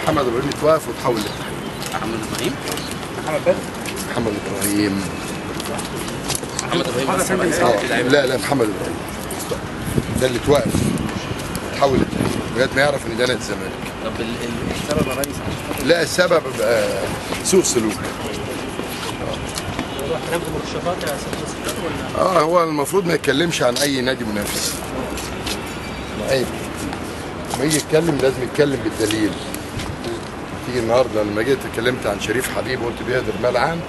محمد ابراهيم يتوقف وتحول للاتحاد. محمد ابراهيم؟ محمد ابراهيم لا محمد ابراهيم ده اللي توقف تحول للاتحاد لغايه ما يعرف ان ده نادي الزمالك. طب السبب يا ريس؟ لا السبب سوء سلوك. هناخد مرشحات يا استاذ ولا؟ هو المفروض ما يتكلمش عن اي نادي منافس. عيب. لما يجي يتكلم لازم يتكلم بالدليل. تيجي النهارده لما جيت اتكلمت عن شريف حبيب وقلت بيهدر مال عام،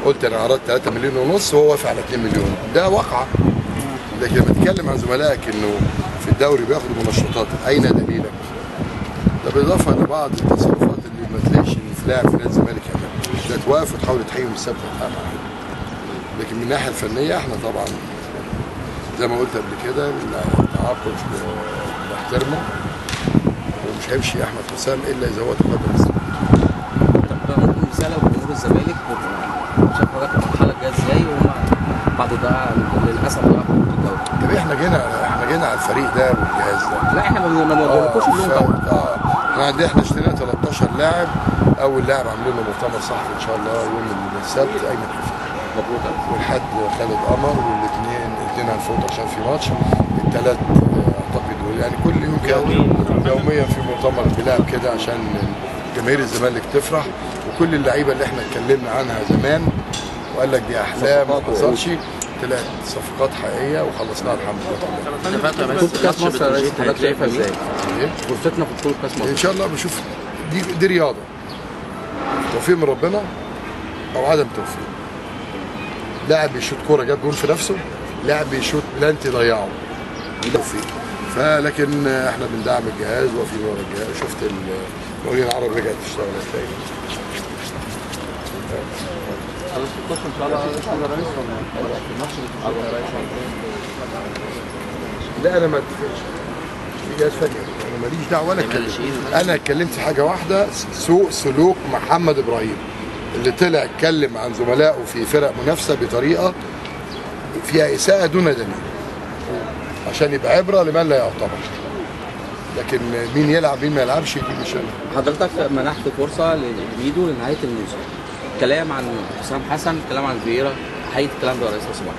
قلت انا عرضت 3 مليون ونص وهو وافق على 2 مليون، ده واقعه. لكن لما تتكلم عن زملائك انه في الدوري بياخدوا منشطات، اين دليلك؟ ده بالاضافه لبعض التصرفات اللي ما تلاقيش ان في لاعب في نادي الزمالك يعملها، ده توقف وتحاول تحييهم السبت بتاعها. لكن من الناحيه الفنيه احنا طبعا زي ما قلت قبل كده التعاقد بنحترمه ومش هيمشي احمد حسام الا اذا هو تقدم الزمالك. طب ممكن رساله لجمهور الزمالك شاف حضرتك المرحله الجايه ازاي وهم بعد ده للاسف بقى الدوري؟ طب احنا جينا على الفريق ده والجهاز ده. لا احنا ما بنقولكوش اللون طبعا. احنا اشترينا 13 لاعب، اول لاعب عاملين له مؤتمر صحفي ان شاء الله يوم السبت ايمن حفيظ. مبروك. والحد خالد قمر والاثنين هنفوت عشان في ماتش، الثلاث اعتقد يعني كل يوم كده يوميا في مؤتمر بلاعب كده عشان جماهير الزمالك تفرح، وكل اللعيبه اللي احنا اتكلمنا عنها زمان وقال لك دي احلام ما حصلش طلعت صفقات حقيقيه وخلصناها الحمد لله. بطولة كاس مصر يا ريس حضرتك شايفها ازاي؟ فرصتنا في بطولة كاس مصر ان شاء الله بنشوف دي رياضه، توفيق من ربنا او عدم توفيق. لاعب بيشوط كوره جاب جول في نفسه، لاعب بيشوط بلانتي ضيعه، دي توفيق. فلكن احنا بندعم الجهاز واقفين ورا الجهاز. شفت المقاولين العرب رجعت تشتغل تاني. خلاص تخش ان شاء الله يا ريس ولا الماتش لا انا ما اتفقش في جهاز فني، انا ماليش دعوه ولا اتكلم. انا اتكلمت في حاجه واحده، سوء سلوك محمد ابراهيم اللي طلع اتكلم عن زملائه في فرق منافسه بطريقه فيها اساءه دون دليل عشان يبقى عبره لمن لا يعتبر. لكن مين يلعب مين ما يلعبش دي مش انا. حضرتك منحت فرصه لميدو لنهايه الموسم، كلام عن حسام حسن، كلام عن فييرا، حقيقه الكلام ده يا ريس صباح؟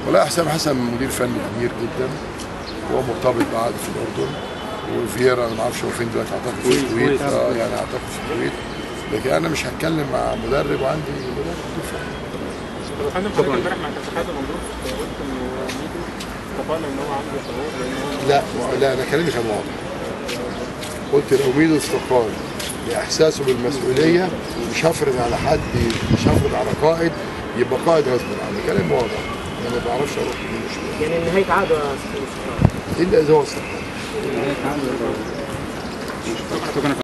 والله حسام حسن مدير فني كبير جدا وهو مرتبط بعقد في الاردن، وفييرا انا ما اعرفش هو فين دلوقتي، اعتقد في الكويت. يعني اعتقد في الكويت، لكن انا مش هتكلم مع مدرب وعندي مدرب دفاع. طب يا فندم حضرتك امبارح مع الاتحاد المبروك قلت انه ميدو استفاد ان هو عنده شعور لا انا كلامي كان واضح. قلت لو ميدو استقال باحساسه بالمسؤوليه مش هفرض على حد، مش هفرض على قائد يبقى قائد غصب عنه. كلام واضح، انا ما بعرفش اروح يمين وشمال. يعني نهايه عقده يا استاذ الا اذا هو استقال. نهايه عقده.